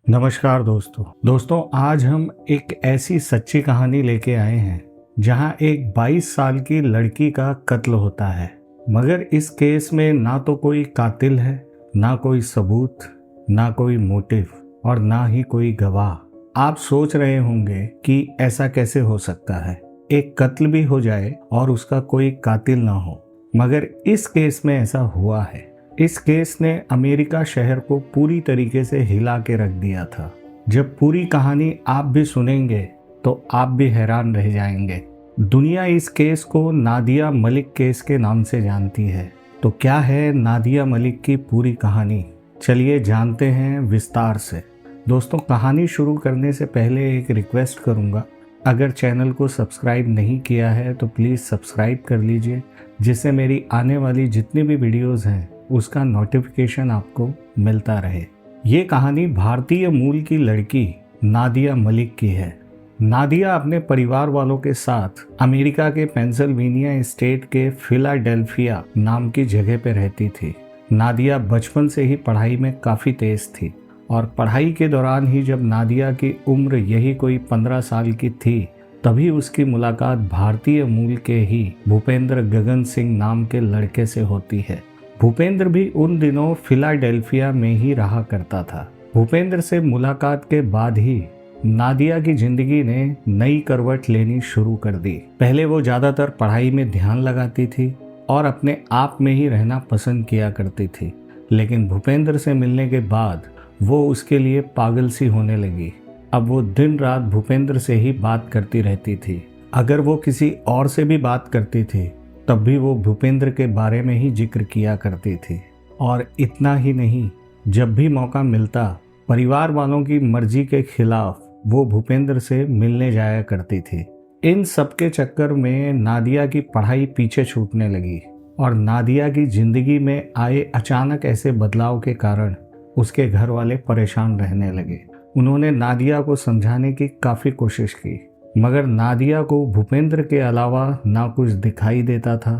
नमस्कार दोस्तों आज हम एक ऐसी सच्ची कहानी लेके आए हैं जहां एक 22 साल की लड़की का कत्ल होता है। मगर इस केस में ना तो कोई कातिल है, ना कोई सबूत, ना कोई मोटिव और ना ही कोई गवाह। आप सोच रहे होंगे कि ऐसा कैसे हो सकता है, एक कत्ल भी हो जाए और उसका कोई कातिल ना हो। मगर इस केस में ऐसा हुआ है। इस केस ने अमेरिका शहर को पूरी तरीके से हिला के रख दिया था। जब पूरी कहानी आप भी सुनेंगे तो आप भी हैरान रह जाएंगे। दुनिया इस केस को नादिया मलिक केस के नाम से जानती है। तो क्या है नादिया मलिक की पूरी कहानी, चलिए जानते हैं विस्तार से। दोस्तों, कहानी शुरू करने से पहले एक रिक्वेस्ट करूंगा, अगर चैनल को सब्सक्राइब नहीं किया है तो प्लीज़ सब्सक्राइब कर लीजिए, जिससे मेरी आने वाली जितनी भी वीडियोज़ हैं उसका नोटिफिकेशन आपको मिलता रहे। ये कहानी भारतीय मूल की लड़की नादिया मलिक की है। नादिया अपने परिवार वालों के साथ अमेरिका के पेंसिल्वेनिया स्टेट के फिलाडेल्फिया नाम की जगह पर रहती थी। नादिया बचपन से ही पढ़ाई में काफ़ी तेज थी और पढ़ाई के दौरान ही जब नादिया की उम्र यही कोई 15 साल की थी, तभी उसकी मुलाकात भारतीय मूल के ही भूपेंद्र गगन सिंह नाम के लड़के से होती है। भूपेंद्र भी उन दिनों फिलाडेल्फिया में ही रहा करता था। भूपेंद्र से मुलाकात के बाद ही नादिया की जिंदगी ने नई करवट लेनी शुरू कर दी। पहले वो ज़्यादातर पढ़ाई में ध्यान लगाती थी और अपने आप में ही रहना पसंद किया करती थी, लेकिन भूपेंद्र से मिलने के बाद वो उसके लिए पागल सी होने लगी। अब वो दिन रात भूपेंद्र से ही बात करती रहती थी। अगर वो किसी और से भी बात करती थी तब भी वो भूपेंद्र के बारे में ही जिक्र किया करती थी। और इतना ही नहीं, जब भी मौका मिलता परिवार वालों की मर्जी के खिलाफ वो भूपेंद्र से मिलने जाया करती थी। इन सब के चक्कर में नादिया की पढ़ाई पीछे छूटने लगी और नादिया की जिंदगी में आए अचानक ऐसे बदलाव के कारण उसके घर वाले परेशान रहने लगे। उन्होंने नादिया को समझाने की काफ़ी कोशिश की, मगर नादिया को भूपेंद्र के अलावा ना कुछ दिखाई देता था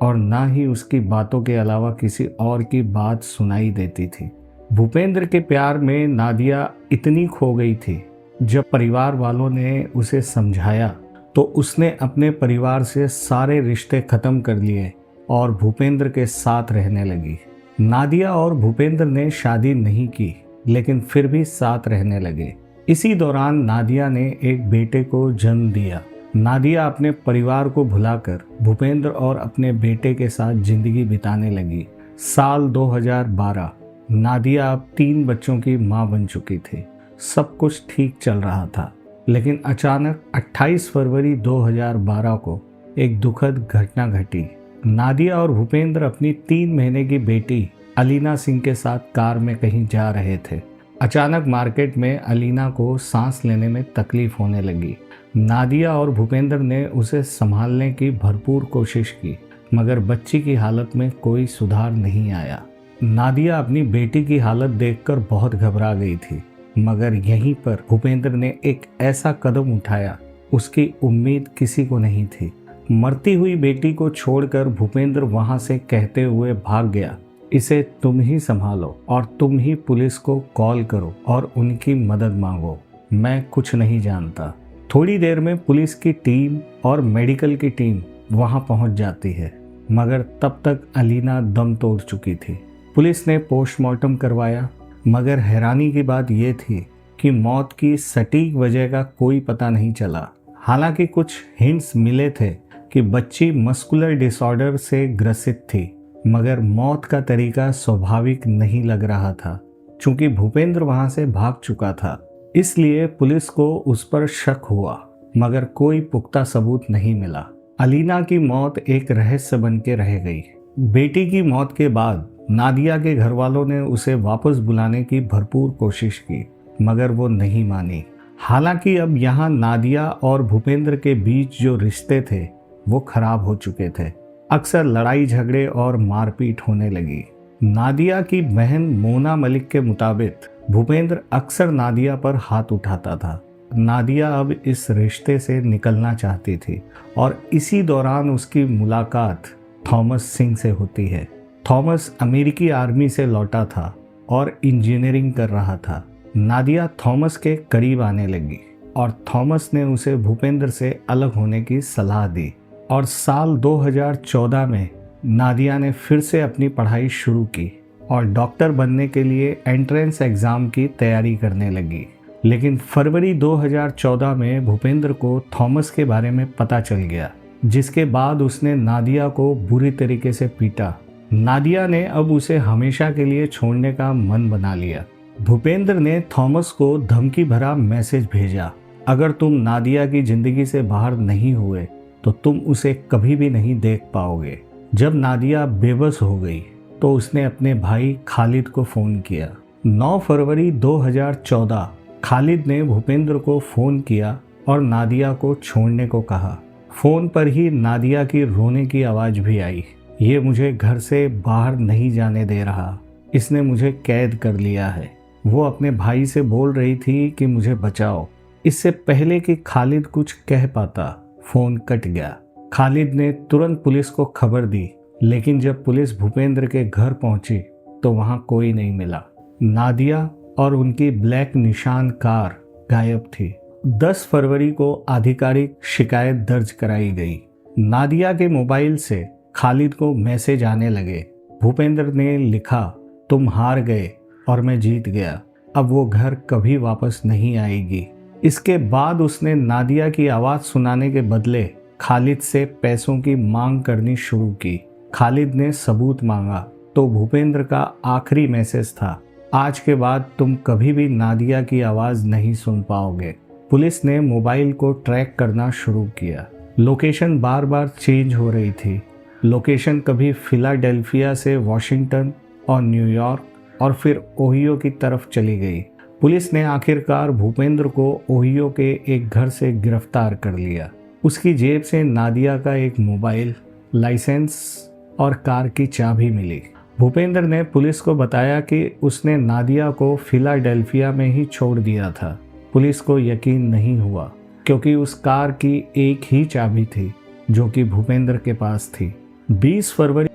और ना ही उसकी बातों के अलावा किसी और की बात सुनाई देती थी। भूपेंद्र के प्यार में नादिया इतनी खो गई थी, जब परिवार वालों ने उसे समझाया तो उसने अपने परिवार से सारे रिश्ते ख़त्म कर लिए और भूपेंद्र के साथ रहने लगी। नादिया और भूपेंद्र ने शादी नहीं की, लेकिन फिर भी साथ रहने लगे। इसी दौरान नादिया ने एक बेटे को जन्म दिया। नादिया अपने परिवार को भुलाकर भूपेंद्र और अपने बेटे के साथ जिंदगी बिताने लगी। साल 2012, नादिया अब 3 बच्चों की मां बन चुकी थी। सब कुछ ठीक चल रहा था, लेकिन अचानक 28 फरवरी 2012 को एक दुखद घटना घटी। नादिया और भूपेंद्र अपनी 3 महीने की बेटी अलीना सिंह के साथ कार में कहीं जा रहे थे। अचानक मार्केट में अलीना को सांस लेने में तकलीफ होने लगी। नादिया और भूपेंद्र ने उसे संभालने की भरपूर कोशिश की, मगर बच्ची की हालत में कोई सुधार नहीं आया। नादिया अपनी बेटी की हालत देखकर बहुत घबरा गई थी, मगर यहीं पर भूपेंद्र ने एक ऐसा कदम उठाया, उसकी उम्मीद किसी को नहीं थी। मरती हुई बेटी को छोड़कर भूपेंद्र वहां से कहते हुए भाग गया, इसे तुम ही संभालो और तुम ही पुलिस को कॉल करो और उनकी मदद मांगो, मैं कुछ नहीं जानता। थोड़ी देर में पुलिस की टीम और मेडिकल की टीम वहां पहुंच जाती है, मगर तब तक अलीना दम तोड़ चुकी थी। पुलिस ने पोस्टमार्टम करवाया, मगर हैरानी की बात यह थी कि मौत की सटीक वजह का कोई पता नहीं चला। हालांकि कुछ हिंट्स मिले थे कि बच्ची मस्कुलर डिसऑर्डर से ग्रसित थी, मगर मौत का तरीका स्वाभाविक नहीं लग रहा था। चूंकि भूपेंद्र वहां से भाग चुका था, इसलिए पुलिस को उस पर शक हुआ, मगर कोई पुख्ता सबूत नहीं मिला। अलीना की मौत एक रहस्य बन के रह गई। बेटी की मौत के बाद नादिया के घर वालों ने उसे वापस बुलाने की भरपूर कोशिश की, मगर वो नहीं मानी। हालांकि अब यहाँ नादिया और भूपेंद्र के बीच जो रिश्ते थे वो खराब हो चुके थे। अक्सर लड़ाई झगड़े और मारपीट होने लगी। नादिया की बहन मोना मलिक के मुताबिक भूपेंद्र अक्सर नादिया पर हाथ उठाता था। नादिया अब इस रिश्ते से निकलना चाहती थी और इसी दौरान उसकी मुलाकात थॉमस सिंह से होती है। थॉमस अमेरिकी आर्मी से लौटा था और इंजीनियरिंग कर रहा था। नादिया थॉमस के करीब आने लगी और थॉमस ने उसे भूपेंद्र से अलग होने की सलाह दी। और साल 2014 में नादिया ने फिर से अपनी पढ़ाई शुरू की और डॉक्टर बनने के लिए एंट्रेंस एग्ज़ाम की तैयारी करने लगी। लेकिन फरवरी 2014 में भूपेंद्र को थॉमस के बारे में पता चल गया, जिसके बाद उसने नादिया को बुरी तरीके से पीटा। नादिया ने अब उसे हमेशा के लिए छोड़ने का मन बना लिया। भूपेंद्र ने थॉमस को धमकी भरा मैसेज भेजा, अगर तुम नादिया की ज़िंदगी से बाहर नहीं हुए तो तुम उसे कभी भी नहीं देख पाओगे। जब नादिया बेबस हो गई तो उसने अपने भाई खालिद को फ़ोन किया। 9 फरवरी 2014 खालिद ने भूपेंद्र को फ़ोन किया और नादिया को छोड़ने को कहा। फ़ोन पर ही नादिया की रोने की आवाज़ भी आई। ये मुझे घर से बाहर नहीं जाने दे रहा, इसने मुझे कैद कर लिया है। वो अपने भाई से बोल रही थी कि मुझे बचाओ। इससे पहले कि खालिद कुछ कह पाता, फ़ोन कट गया। खालिद ने तुरंत पुलिस को खबर दी, लेकिन जब पुलिस भूपेंद्र के घर पहुंची तो वहां कोई नहीं मिला। नादिया और उनकी ब्लैक निशान कार गायब थी। 10 फरवरी को आधिकारिक शिकायत दर्ज कराई गई। नादिया के मोबाइल से खालिद को मैसेज आने लगे। भूपेंद्र ने लिखा, तुम हार गए और मैं जीत गया, अब वो घर कभी वापस नहीं आएगी। इसके बाद उसने नादिया की आवाज़ सुनाने के बदले खालिद से पैसों की मांग करनी शुरू की। खालिद ने सबूत मांगा तो भूपेंद्र का आखिरी मैसेज था, आज के बाद तुम कभी भी नादिया की आवाज़ नहीं सुन पाओगे। पुलिस ने मोबाइल को ट्रैक करना शुरू किया। लोकेशन बार बार चेंज हो रही थी। लोकेशन कभी फिलाडेल्फिया से वॉशिंगटन और न्यूयॉर्क और फिर ओहियो की तरफ चली गई। पुलिस ने आखिरकार भूपेंद्र को ओहियो के एक घर से गिरफ्तार कर लिया। उसकी जेब से नादिया का एक मोबाइल, लाइसेंस और कार की चाबी मिली। भूपेंद्र ने पुलिस को बताया कि उसने नादिया को फिलाडेल्फिया में ही छोड़ दिया था। पुलिस को यकीन नहीं हुआ, क्योंकि उस कार की एक ही चाबी थी जो कि भूपेंद्र के पास थी। 20 फरवरी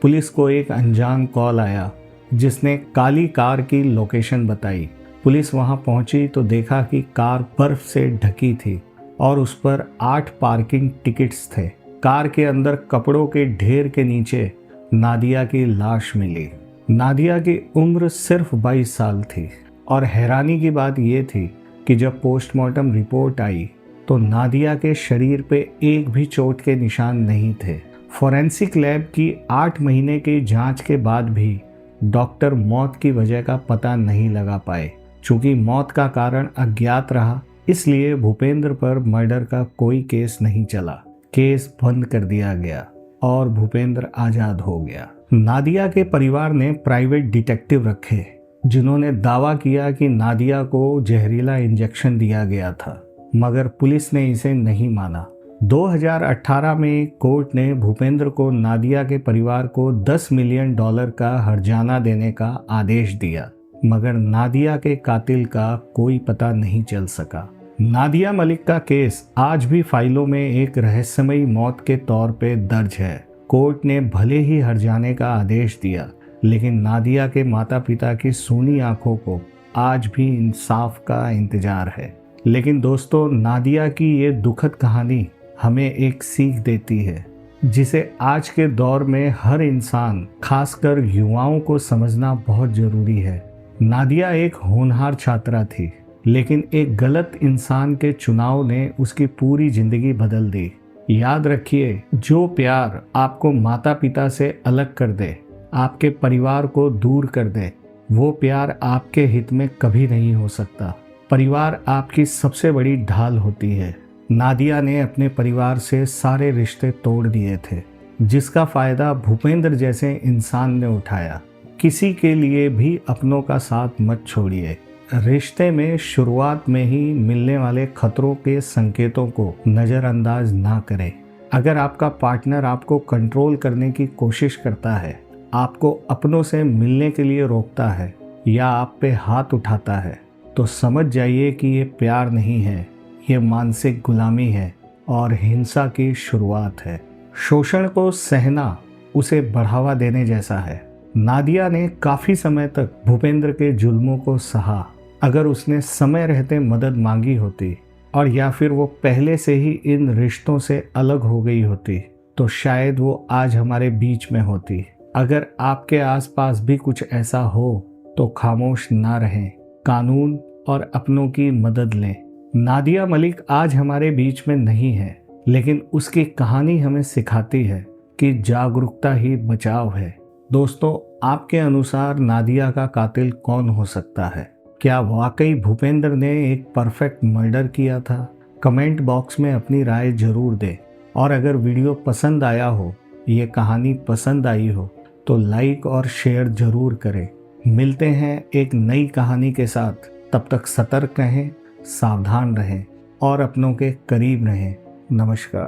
पुलिस को एक अनजान कॉल आया, जिसने काली कार की लोकेशन बताई। पुलिस वहां पहुंची तो देखा कि कार बर्फ से ढकी थी और उस पर 8 पार्किंग टिकट्स थे। कार के अंदर कपड़ों के ढेर के नीचे नादिया की लाश मिली। नादिया की उम्र सिर्फ 22 साल थी और हैरानी की बात यह थी कि जब पोस्टमार्टम रिपोर्ट आई तो नादिया के शरीर पे एक भी चोट के निशान नहीं थे। फोरेंसिक लैब की 8 महीने की जांच के बाद भी डॉक्टर मौत की वजह का पता नहीं लगा पाए। चूंकि मौत का कारण अज्ञात रहा, इसलिए भूपेंद्र पर मर्डर का कोई केस नहीं चला। केस बंद कर दिया गया और भूपेंद्र आज़ाद हो गया। नादिया के परिवार ने प्राइवेट डिटेक्टिव रखे, जिन्होंने दावा किया कि नादिया को जहरीला इंजेक्शन दिया गया था, मगर पुलिस ने इसे नहीं माना। 2018 में कोर्ट ने भूपेंद्र को नादिया के परिवार को $10 मिलियन का हर्जाना देने का आदेश दिया, मगर नादिया के कातिल का कोई पता नहीं चल सका। नादिया मलिक का केस आज भी फाइलों में एक रहस्यमयी मौत के तौर पे दर्ज है। कोर्ट ने भले ही हर्जाने का आदेश दिया, लेकिन नादिया के माता पिता की सूनी आंखों को आज भी इंसाफ का इंतजार है। लेकिन दोस्तों, नादिया की ये दुखद कहानी हमें एक सीख देती है, जिसे आज के दौर में हर इंसान, खासकर युवाओं को समझना बहुत जरूरी है। नादिया एक होनहार छात्रा थी, लेकिन एक गलत इंसान के चुनाव ने उसकी पूरी जिंदगी बदल दी। याद रखिए, जो प्यार आपको माता पिता से अलग कर दे, आपके परिवार को दूर कर दे, वो प्यार आपके हित में कभी नहीं हो सकता। परिवार आपकी सबसे बड़ी ढाल होती है। नादिया ने अपने परिवार से सारे रिश्ते तोड़ दिए थे, जिसका फायदा भूपेंद्र जैसे इंसान ने उठाया। किसी के लिए भी अपनों का साथ मत छोड़िए। रिश्ते में शुरुआत में ही मिलने वाले खतरों के संकेतों को नज़रअंदाज ना करें। अगर आपका पार्टनर आपको कंट्रोल करने की कोशिश करता है, आपको अपनों से मिलने के लिए रोकता है या आप पे हाथ उठाता है, तो समझ जाइए कि ये प्यार नहीं है, ये मानसिक गुलामी है और हिंसा की शुरुआत है। शोषण को सहना उसे बढ़ावा देने जैसा है। नादिया ने काफी समय तक भूपेंद्र के जुल्मों को सहा। अगर उसने समय रहते मदद मांगी होती और या फिर वो पहले से ही इन रिश्तों से अलग हो गई होती तो शायद वो आज हमारे बीच में होती। अगर आपके आसपास भी कुछ ऐसा हो तो खामोश ना रहें, कानून और अपनों की मदद लें। नादिया मलिक आज हमारे बीच में नहीं है, लेकिन उसकी कहानी हमें सिखाती है कि जागरूकता ही बचाव है। दोस्तों, आपके अनुसार नादिया का कातिल कौन हो सकता है? क्या वाकई भूपेंद्र ने एक परफेक्ट मर्डर किया था? कमेंट बॉक्स में अपनी राय जरूर दें। और अगर वीडियो पसंद आया हो, ये कहानी पसंद आई हो, तो लाइक और शेयर जरूर करें। मिलते हैं एक नई कहानी के साथ। तब तक सतर्क रहें, सावधान रहें और अपनों के करीब रहें। नमस्कार।